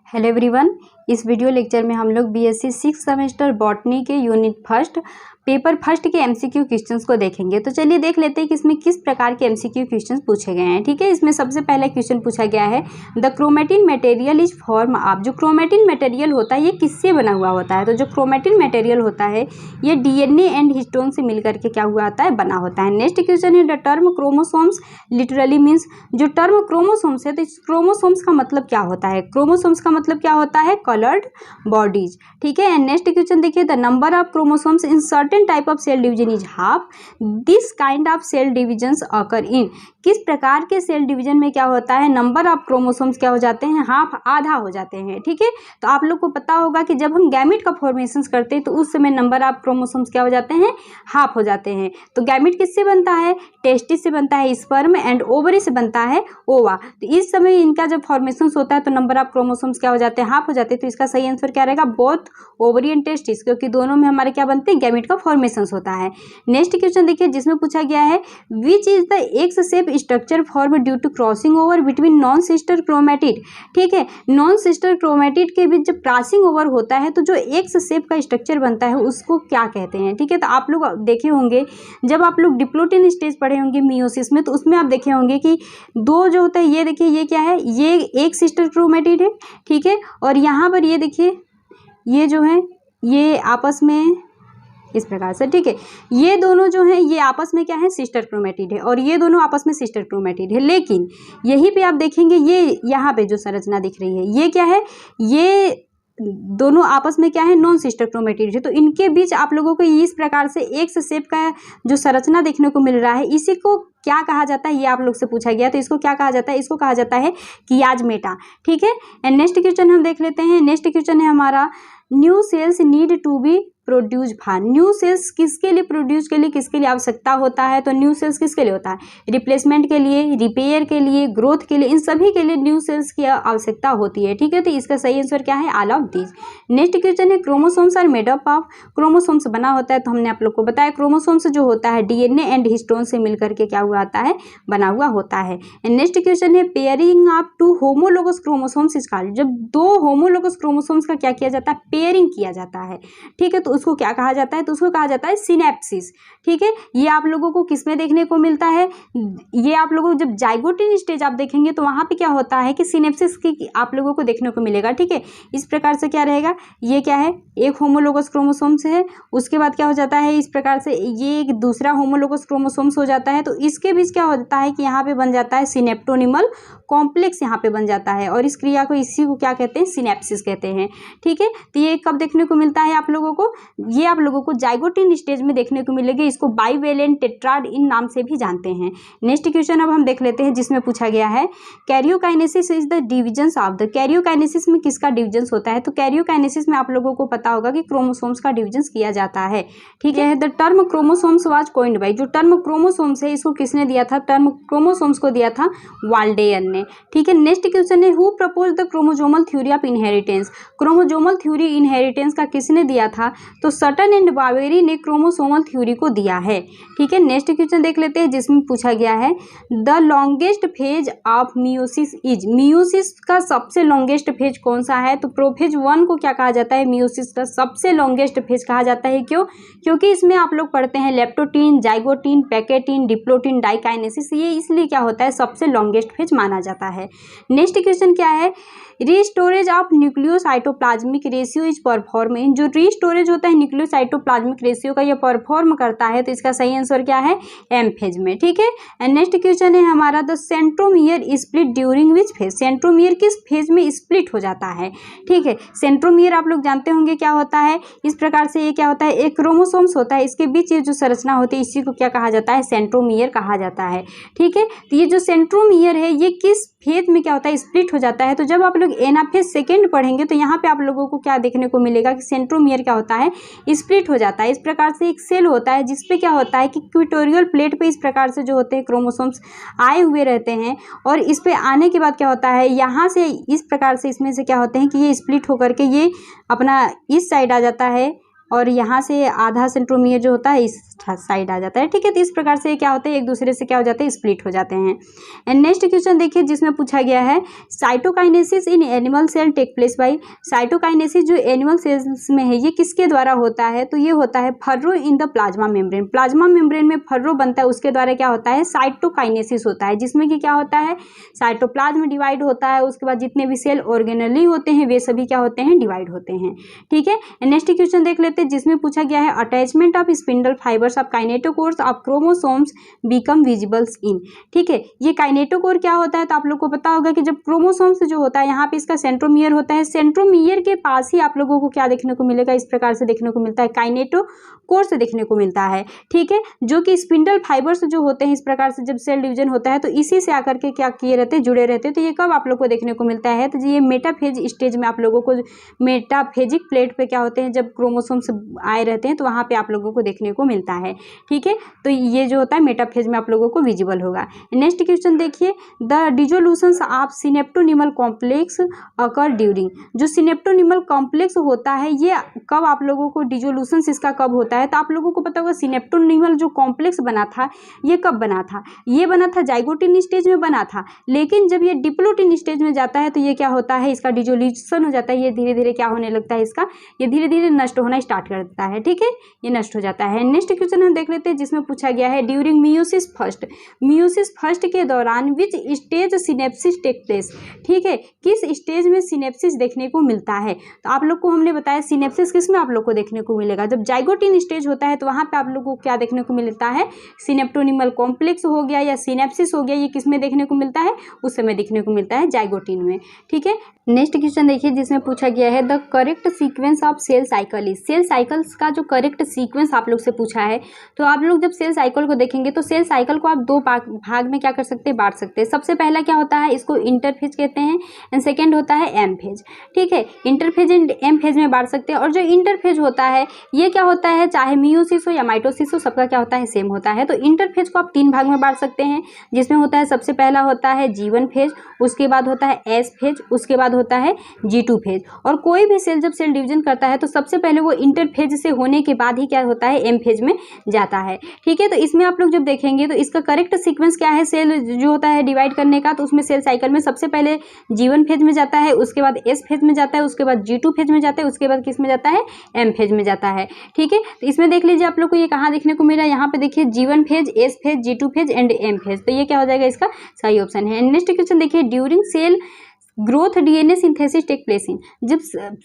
Hello everyone, इस video lecture में हम लोग बीएससी 6 सेमेस्टर बॉटनी के यूनिट फर्स्ट पेपर फर्स्ट के एमसीक्यू क्वेश्चंस को देखेंगे। तो चलिए देख लेते हैं कि इसमें किस प्रकार के एमसीक्यू क्वेश्चंस पूछे गए हैं। ठीक है, इसमें सबसे पहला क्वेश्चन पूछा गया है the chromatin material is form of. जो क्रोमेटिन मटेरियल होता है ये किससे बना हुआ होता है? तो जो क्रोमेटिन मटेरियल होता है ये डीएनए एंड हिस्टोन से मिलकर के क्या हुआ होता है, बना होता है। नेक्स्ट क्वेश्चन है the term chromosomes literally means. जो टर्म क्रोमोसोम्स है तो इस क्रोमोसोम्स का मतलब क्या होता है? क्रोमोसोम्स का मतलब क्या होता है? Coloured bodies. ठीक है, एंड नेक्स्ट क्वेश्चन देखिए the number of chromosomes in certain type of cell division is half. This kind of cell divisions occur in. किस प्रकार के सेल डिवीजन में क्या होता है, नंबर ऑफ क्रोमोसोम्स क्या हो जाते हैं, हाफ, आधा हो जाते हैं। ठीक है, तो आप लोग को पता होगा कि जब हम गैमेट का फॉर्मेशन करते हैं तो उस समय नंबर ऑफ क्रोमोसोम्स क्या हो जाते हैं, हाफ हो जाते हैं। तो गैमेट किससे बनता है? टेस्टिस से बनता है, स्पर्म एंड ओवरी से बनता है ओवा। तो इस समय इनका जब फॉर्मेशन होता है तो नंबर ऑफ क्रोमोसोम्स क्या हो जाते हैं, हाफ हो जाते हैं। तो इसका सही आंसर क्या रहेगा? बोथ ओवरी एंड टेस्टिस, क्योंकि दोनों में हमारे क्या बनते हैं, गैमेट का फॉर्मेशन होता है। नेक्स्ट क्वेश्चन देखिए जिसमें पूछा गया है which is the X shape structure form due to crossing over between non sister chromatid. ठीक है, नॉन सिस्टर क्रोमेटिड के बीच जब क्रॉसिंग ओवर होता है तो जो एक्स शेप का स्ट्रक्चर बनता है उसको क्या कहते हैं? ठीक है, तो आप लोग देखे होंगे जब आप लोग डिप्लोटिन स्टेज पढ़े होंगे मियोसिस में, तो उसमें आप देखे होंगे कि दो जो होता है, ये देखिए ये क्या है, ये एक सिस्टर क्रोमेटिड है। ठीक है, और यहाँ पर ये देखिए ये जो है ये आपस में इस प्रकार से, ठीक है, ये दोनों जो हैं ये आपस में क्या है, सिस्टर क्रोमेटिड है, और ये दोनों आपस में सिस्टर क्रोमेटिड है। लेकिन यहीं पे आप देखेंगे ये यहाँ पे जो संरचना दिख रही है ये क्या है, ये दोनों आपस में क्या है, नॉन सिस्टर क्रोमेटिड है। तो इनके बीच आप लोगों को इस प्रकार से एक्स शेप का जो संरचना देखने को मिल रहा है, इसी को क्या कहा जाता है, ये आप लोग से पूछा गया। तो इसको क्या कहा जाता है? इसको कहा जाता है कियाजमेटा। ठीक है, एंड नेक्स्ट क्वेश्चन हम देख लेते हैं। नेक्स्ट क्वेश्चन है हमारा new cells need to be produce for. New cells किसके लिए प्रोड्यूस के लिए, किसके लिए आवश्यकता होता है? तो न्यू सेल्स किसके लिए होता है? रिप्लेसमेंट के लिए, रिपेयर के लिए, ग्रोथ के लिए, इन सभी के लिए न्यू सेल्स की आवश्यकता होती है। ठीक है, तो इसका सही आंसर क्या है? All of these. Next question है chromosomes are made up of. Chromosomes बना होता है, तो हमने आप लोग को बताया क्रोमोसोम्स जो होता है डीएनए एंड हिस्टोन से मिलकर के क्या हुआ आता है, बना हुआ होता है। एंड नेक्स्ट क्वेश्चन है pairing of two homologous chromosomes is called. जब दो होमोलोगस क्रोमोसोम्स का क्या किया जाता है, पेयरिंग किया जाता है। ठीक है, तो उसको क्या कहा जाता है? तो उसको कहा जाता है सिनेप्सिस। ठीक है, ये आप लोगों को किसमें देखने को मिलता है? ये आप लोगों को जब जाइगोटिन स्टेज आप देखेंगे तो वहां पे क्या होता है कि सिनेप्सिस की आप लोगों को देखने को मिलेगा। ठीक है, इस प्रकार से क्या रहेगा, ये क्या है, एक होमोलोगस क्रोमोसोम्स है, उसके बाद क्या हो जाता है, इस प्रकार से ये एक दूसरा होमोलोगस क्रोमोसोम्स हो जाता है। तो इसके बीच क्या होता है कि यहाँ पे बन जाता है सिनेप्टोनिमल कॉम्प्लेक्स, यहाँ पे बन जाता है, और इस क्रिया को, इसी को क्या कहते हैं, सिनेप्सिस कहते हैं। ठीक है, तो ये कब देखने को मिलता है आप लोगों को? ये आप लोगों को जाइगोटिन स्टेज में देखने को मिलेगी। इसको बाइवेलेंट टेट्राड इन नाम से भी जानते हैं। नेक्स्ट क्वेश्चन अब हम देख लेते हैं जिसमें पूछा गया है karyokinesis is the divisions of the. Karyokinesis में किसका डिविजन्स होता है? तो कैरियोकाइनेसिस में आप लोगों को पता होगा कि क्रोमोसोम्स का डिविजन्स किया जाता है। ठीक है, the term chromosomes was coined bye. जो टर्म क्रोमोसोम्स है इसको किसने दिया था? टर्म क्रोमोसोम्स को दिया था वाल्डेयर ने। ठीक है, नेक्स्ट क्वेश्चन है who propose the chromosomal theory of inheritance. Chromosomal theory inheritance का किसने दिया था? तो सटन एंड बावेरी ने क्रोमोसोमल थ्योरी को दिया है। ठीक है, नेक्स्ट क्वेश्चन देख लेते हैं जिसमें पूछा गया है the longest phase of meiosis is. Meiosis का सबसे लॉन्गेस्ट फेज कौन सा है? तो प्रोफेज 1 को क्या कहा जाता है? मियोसिस का सबसे लॉन्गेस्ट फेज कहा जाता है। क्यों? क्योंकि इसमें आप लोग पढ़ते हैं leptotene, zygotene, pachytene, diplotene, diakinesis, ये इसलिए क्या होता है, सबसे लॉन्गेस्ट फेज माना जाता है। नेक्स्ट क्वेश्चन क्या है restorage of nucleocytoplasmic ratio is perform in. जो रीस्टोरेज होता है न्यूक्लियोसाइटोप्लाज्मिक रेशियो का, ये परफॉर्म करता है। तो इसका सही आंसर क्या है? एम फेज में। ठीक है, एंड नेक्स्ट क्वेश्चन है हमारा the centromere split during which phase. Centromere किस फेज में स्प्लिट हो जाता है? ठीक है, सेंट्रोमियर आप लोग जानते होंगे क्या होता है। इस प्रकार से ये क्या होता है, एक क्रोमोसोम्स होता है, इसके बीच ये जो संरचना होती है इसी को क्या कहा जाता है? सेंट्रोमियर कहा जाता है। ठीक है, तो ये जो सेंट्रोमियर है ये किस फेज में क्या होता है, स्प्लिट हो जाता है। तो जब आप लोग एनाफेज सेकेंड पढ़ेंगे तो यहाँ पे आप लोगों को क्या देखने को मिलेगा कि सेंट्रोमियर क्या होता है, स्प्लिट हो जाता है। इस प्रकार से एक सेल होता है जिसपे क्या होता है कि इक्वेटोरियल प्लेट पे इस प्रकार से जो होते हैं क्रोमोसोम्स आए हुए रहते हैं, और इस पे आने के बाद क्या होता है, यहाँ से इस प्रकार से इसमें से क्या होते हैं कि ये स्प्लिट होकर के ये अपना इस साइड आ जाता है, और यहाँ से आधा सेंट्रोमियर जो होता है इस साइड आ जाता है, ठीक है। तो इस प्रकार से क्या होता है, एक दूसरे से क्या हो जाते हैं, स्प्लिट हो जाते हैं। एंड नेक्स्ट क्वेश्चन देखिए जिसमें पूछा गया है cytokinesis in animal cell take place by. Cytokinesis जो एनिमल सेल्स में है ये किसके द्वारा होता है, तो ये होता है furrow in the plasma membrane. Plasma membrane में फर्रो बनता है, उसके द्वारा क्या होता है, साइटोकाइनेसिस होता है, जिसमें कि क्या होता है, साइटोप्लाज्म डिवाइड होता है, उसके बाद जितने भी सेल ऑर्गेनली होते हैं वे सभी क्या होते हैं, डिवाइड होते हैं, ठीक है। नेक्स्ट क्वेश्चन देख लेते हैं जिसमें पूछा गया है attachment of spindle fibres of kinetochores of chromosomes become visibles in, ठीक है। ये काइनेटोकोर क्या होता है, तो आप लोग को पता होगा कि जब क्रोमोसोम्स जो होता है यहाँ पे इसका सेंट्रोमियर होता है, सेंट्रोमियर के पास ही आप लोगों को क्या देखने को मिलेगा, इस प्रकार से देखने को मिलता है, काइनेटोकोर से देखने को मिलता है, ठीक है। जो कि स्पिंडल फाइबर्स जो होते हैं इस प्रकार से जब सेल डिवीजन होता है तो इसी से आकर के क्या किए रहते हैं, जुड़े रहते हैं। तो ये कब आप लोग को देखने को मिलता है, तो ये मेटाफेज स्टेज में आप लोगों को, मेटाफेजिक प्लेट पे क्या होते हैं, जब क्रोमोसोम्स आए रहते हैं तो वहाँ पे आप लोगों को देखने को मिलता है, ठीक है। तो ये जो होता है मेटाफेज में आप लोगों को विजिबल होगा। नेक्स्ट क्वेश्चन देखिए the dissolutions of synaptonemal complex occur during. जो सिनेप्टोनिमल कॉम्प्लेक्स होता है ये कब आप लोगों को, डिसोल्यूशंस इसका कब होता है, तो आप लोगों को पता होगा सिनेप्टोनिमल जो कॉम्प्लेक्स बना था ये कब बना था, ये बना था जाइगोटिन स्टेज में बना था, लेकिन जब ये डिप्लोटिन स्टेज में जाता है तो ये क्या होता है, इसका डिसोल्यूशन हो जाता है, ये धीरे धीरे क्या होने लगता है, इसका ये धीरे धीरे नष्ट होना स्टार्ट कर देता है, ठीक है, ये नष्ट हो जाता है। नेक्स्ट क्वेश्चन हम देख लेते हैं जिसमें पूछा गया है during meiosis first. Meiosis first के दौरान which stage synapsis take place, ठीक है, किस स्टेज में सिनेप्सिस देखने को मिलता है। तो आप लोग को हमने बताया सिनेप्सिस किस में आप लोग को देखने को मिलेगा, जब जाइगोटिन स्टेज होता है तो वहाँ पे आप लोग को क्या देखने को मिलता है, सिनेप्टोनिमल कॉम्प्लेक्स हो गया या सिनेप्सिस हो गया, ये किस में देखने को मिलता है, उस समय देखने को मिलता है जाइगोटिन में, ठीक है। नेक्स्ट क्वेश्चन देखिए जिसमें पूछा गया है the correct sequence of cell cycle is. Cell cycles का जो करेक्ट सीक्वेंस आप लोग से पूछा है, तो आप लोग जब सेल साइकिल को देखेंगे तो सेल साइकिल को आप दो भाग में क्या कर सकते हैं, बांट सकते हैं। सबसे पहला क्या होता है, इसको इंटरफेज कहते हैं, एंड सेकेंड होता है एम फेज, ठीक है। इंटरफेज एंड एम फेज में बांट सकते हैं। और जो इंटरफेज होता है ये क्या होता है, चाहे मियोसिस हो या माइटोसिस हो, सबका क्या होता है, सेम होता है। तो इंटरफेज को आप तीन भाग में बांट सकते हैं, जिसमें होता है सबसे पहला होता है G1 फेज, उसके बाद होता है S फेज, उसके बाद होता है G2 फेज। और कोई भी सेल जब सेल डिवीजन करता है तो सबसे पहले वो इंटरफेज से होने के बाद ही क्या होता है, एम फेज में जाता है, ठीक है। तो इसमें आप लोग जब देखेंगे तो इसका करेक्ट सीक्वेंस क्या है, सेल जो होता है डिवाइड करने का, तो उसमें सेल साइकिल में सबसे पहले G1 फेज में जाता है, उसके बाद S फेज में जाता है, उसके बाद G2 फेज में जाता है, उसके बाद किस में जाता है, एम फेज में जाता है, ठीक है। तो इसमें देख लीजिए आप लोग को ये कहाँ देखने को मिला, यहाँ पे देखिए G1 phase, S phase, G2 phase and M phase. तो ये क्या हो जाएगा, इसका सही ऑप्शन है। नेक्स्ट क्वेश्चन देखिए during cell growth DNA synthesis take place in. जब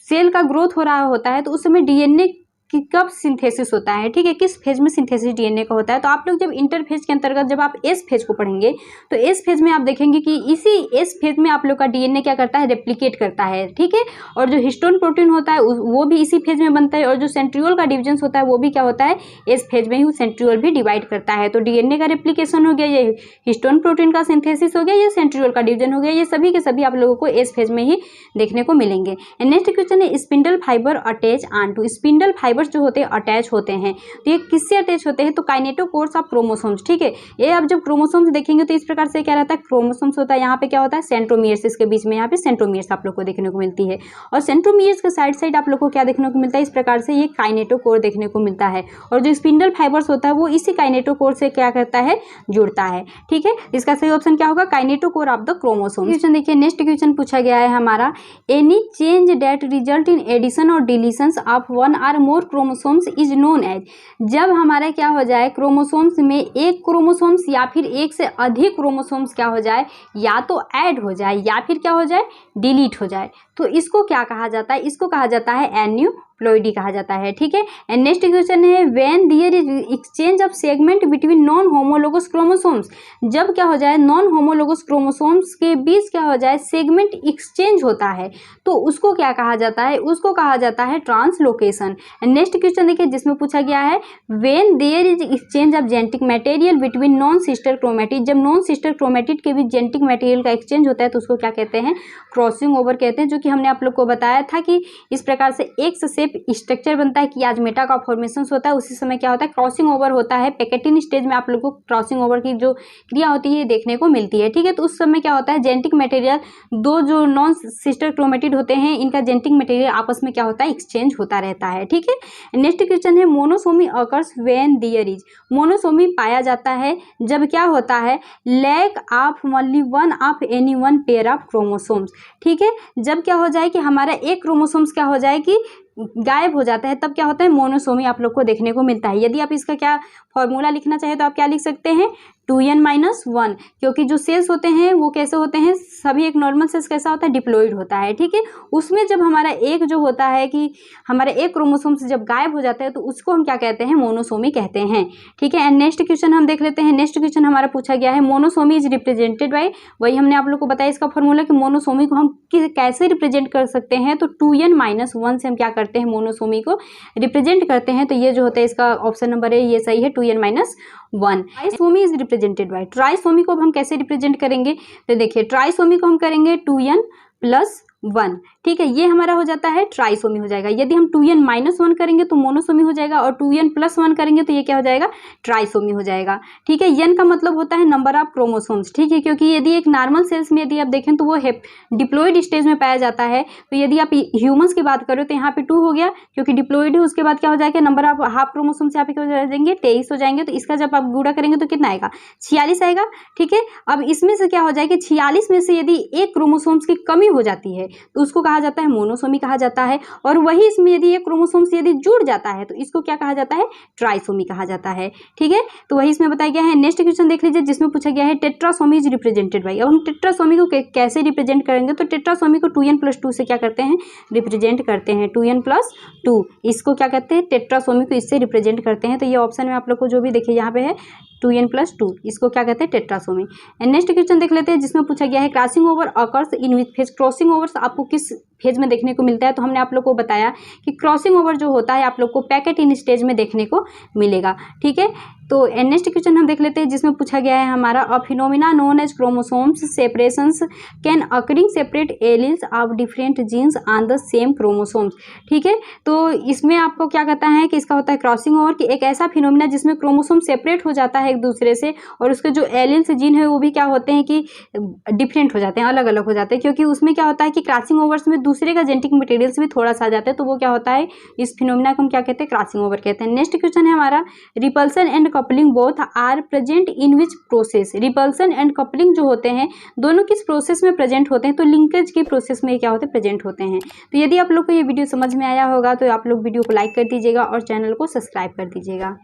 सेल का ग्रोथ हो रहा होता है तो उस समय डीएनए कि कब सिंथेसिस होता है, ठीक है, किस फेज में सिंथेसिस डीएनए का होता है। तो आप लोग जब इंटरफेज के अंतर्गत जब आप एस फेज को पढ़ेंगे तो एस फेज में आप देखेंगे कि इसी एस फेज में आप लोग का डीएनए क्या करता है, रेप्लिकेट करता है, ठीक है। और जो हिस्टोन प्रोटीन होता है वो भी इसी फेज में बनता है, और जो सेंट्रियोल का डिवीजन होता है वो भी क्या होता है, एस फेज में ही सेंट्रियोल भी डिवाइड करता है। तो डीएनए का रेप्लिकेशन हो गया, ये हिस्टोन प्रोटीन का सिंथेसिस हो गया, ये सेंट्रियोल का डिवीजन हो गया, ये सभी के सभी आप लोगों को एस फेज में ही देखने को मिलेंगे। नेक्स्ट क्वेश्चन है spindle fibre attach on to. Spindle fibres जो होते हैं अटैच होते हैं, तो ये किससे अटैच होते हैं, तो काइनेटोकोर्स ऑफ क्रोमोसोम्स, ठीक है। ये आप जब क्रोमोसोम्स देखेंगे तो इस प्रकार से क्या रहता है, क्रोमोसोम्स होता है, यहाँ पे क्या होता है, सेंट्रोमियर्स, इसके बीच में यहाँ पे सेंट्रोमियर्स आप लोग को देखने को मिलती है, और सेंट्रोमियर्स के साइड साइड आप लोग को क्या देखने को मिलता है, इस प्रकार से ये काइनेटोकोर देखने को मिलता है। और जो स्पिंडल फाइबर्स होता है वो इसी काइनेटोकोर से क्या करता है, जुड़ता है, ठीक है। इसका सही ऑप्शन क्या होगा, kinetochore of the chromosome. Question देखिए नेक्स्ट क्वेश्चन पूछा गया है हमारा any change that result in addition और deletions of one or more chromosomes is known as. जब हमारा क्या हो जाए, क्रोमोसोम्स में एक क्रोमोसोम्स या फिर एक से अधिक क्रोमोसोम्स क्या हो जाए, या तो ऐड हो जाए या फिर क्या हो जाए, डिलीट हो जाए, तो इसको क्या कहा जाता है, इसको कहा जाता है एन्यूप्लॉइडी कहा जाता है, ठीक है। एंड नेक्स्ट क्वेश्चन है when there is exchange of segment between non homologous chromosomes. जब क्या हो जाए, नॉन होमोलोगस क्रोमोसोम्स के बीच क्या हो जाए, सेगमेंट एक्सचेंज होता है, तो उसको क्या कहा जाता है, उसको कहा जाता है ट्रांसलोकेशन। एंड नेक्स्ट क्वेश्चन देखिए जिसमें पूछा गया है when there is exchange of genetic material between non sister chromatid. जब नॉन सिस्टर क्रोमेटिड के बीच जेनेटिक मटेरियल का एक्सचेंज होता है तो उसको क्या कहते हैं, क्रॉसिंग ओवर कहते हैं, जो कि हमने आप लोग को बताया था कि इस प्रकार से एक्स शेप स्ट्रक्चर बनता है कि आज मेटा का फॉर्मेशन होता है, उसी समय क्या होता है क्रॉसिंग ओवर होता है। पैकेटिन स्टेज में आप लोग को क्रॉसिंग ओवर की जो क्रिया होती है देखने को मिलती है, ठीक है। तो उस समय क्या होता है जेनेटिक मटेरियल, दो जो नॉन सिस्टर क्रोमेटिड होते हैं इनका जेनेटिक मटेरियल आपस में क्या होता है एक्सचेंज होता रहता है, ठीक है। नेक्स्ट क्वेश्चन है monosomy occurs when there is, monosomy पाया जाता है जब क्या होता है lack of only one of any one pair of chromosomes, ठीक है। जब क्या हो जाए कि हमारा एक क्रोमोसोम्स क्या हो जाए कि गायब हो जाता है, तब क्या होता है मोनोसोमी आप लोग को देखने को मिलता है। यदि आप इसका क्या फॉर्मूला लिखना चाहे तो आप क्या लिख सकते हैं 2n-1, क्योंकि जो सेल्स होते हैं वो कैसे होते हैं, सभी एक नॉर्मल सेल्स कैसा होता है डिप्लॉइड होता है, ठीक है। उसमें जब हमारा एक जो होता है कि हमारा एक क्रोमोसोम से जब गायब हो जाता है तो उसको हम क्या कहते हैं मोनोसोमी कहते हैं, ठीक है। एंड नेक्स्ट क्वेश्चन हम देख लेते हैं। नेक्स्ट क्वेश्चन हमारा पूछा गया है मोनोसोमी इज रिप्रेजेंटेड बाय, वही हमने आप लोग को बताया इसका फॉर्मूला कि मोनोसोमी को हम कैसे रिप्रेजेंट कर सकते हैं, तो 2n-1 से हम क्या करते हैं मोनोसोमी को रिप्रेजेंट करते हैं। तो ये जो होता है इसका ऑप्शन नंबर है ये सही है 2n-1। Trisomy is represented by, trisomy को हम कैसे रिप्रेजेंट करेंगे, तो देखिए ट्राइसोमी को हम करेंगे 2n+1, ठीक है। ये हमारा हो जाता है ट्राइसोमी हो जाएगा। यदि हम 2n-1 करेंगे तो मोनोसोमी हो जाएगा, और 2n+1 करेंगे तो ये क्या हो जाएगा ट्राइसोमी हो जाएगा, ठीक है। n का मतलब होता है नंबर ऑफ क्रोमोसोम्स, ठीक है। क्योंकि यदि एक नॉर्मल सेल्स में यदि आप देखें तो वो डिप्लॉइड स्टेज में पाया जाता है। तो यदि आप ह्यूमंस की बात करो तो यहाँ पे 2 हो गया क्योंकि डिप्लॉइड है, उसके बाद क्या हो जाएगा नंबर ऑफ हाफ क्रोमोसोम्स यहाँ पे क्या हो जाएंगे 23 हो जाएंगे। तो इसका जब आप गुणा करेंगे तो कितना आएगा 46 आएगा, ठीक है। अब इसमें से क्या हो जाएगा 46 में से यदि एक क्रोमोसोम्स की कमी हो जाती है तो उसको कहा जाता है मोनोसोमी कहा जाता है, और वही इसमें यदि एक क्रोमोसोम्स यदि जुड़ जाता है तो इसको क्या कहा जाता है ट्राइसोमी कहा जाता है, ठीक है। तो वही इसमें बताया गया है। नेक्स्ट क्वेश्चन देख लीजिए जिसमें पूछा गया है टेट्रासोमी इज रिप्रेजेंटेड बाय। अब हम टेट्रासोमी को कैसे रिप्रेजेंट करेंगे, तो टेट्रासोमी को 2n+2 से क्या करते हैं रिप्रेजेंट करते हैं 2n+2, इसको क्या कहते हैं टेट्रासोमी को इससे रिप्रेजेंट करते हैं। तो ये ऑप्शन में आप लोग को जो भी देखिए यहाँ पे है 2n+2, इसको क्या कहते हैं टेट्रासोमी। एंड नेक्स्ट क्वेश्चन देख लेते हैं जिसमें पूछा गया है crossing over occurs in which phase, crossing overs आपको किस फेज में देखने को मिलता है। तो हमने आप लोग को बताया कि क्रॉसिंग ओवर जो होता है आप लोग को पैकेट इन स्टेज में देखने को मिलेगा, ठीक है। तो नेक्स्ट क्वेश्चन हम देख लेते हैं जिसमें पूछा गया है हमारा a phenomena known as chromosomes separations can occurring separate alleles of different genes on the same chromosomes, ठीक है। तो इसमें आपको क्या कहता है कि इसका होता है क्रॉसिंग ओवर कि एक ऐसा फिनोमिना जिसमें क्रोमोसोम सेपरेट हो जाता है एक दूसरे से, और उसके जो एलील्स जीन है वो भी क्या होते हैं कि डिफरेंट हो जाते हैं, अलग अलग हो जाते हैं, क्योंकि उसमें क्या होता है कि क्रॉसिंग ओवर्स में दूसरे का जेनेटिक मटेरियल्स भी थोड़ा सा आ जाता है। तो वो क्या होता है इस फिनोमिना को हम क्या कहते हैं क्रॉसिंग ओवर कहते हैं। नेक्स्ट क्वेश्चन है हमारा repulsion and coupling both are present in which process, repulsion and coupling जो होते हैं दोनों किस प्रोसेस में प्रेजेंट होते हैं, तो लिंकेज के प्रोसेस में क्या होते हैं प्रेजेंट होते हैं। तो यदि आप लोग को ये वीडियो समझ में आया होगा तो आप लोग वीडियो को लाइक कर दीजिएगा और चैनल को सब्सक्राइब कर दीजिएगा।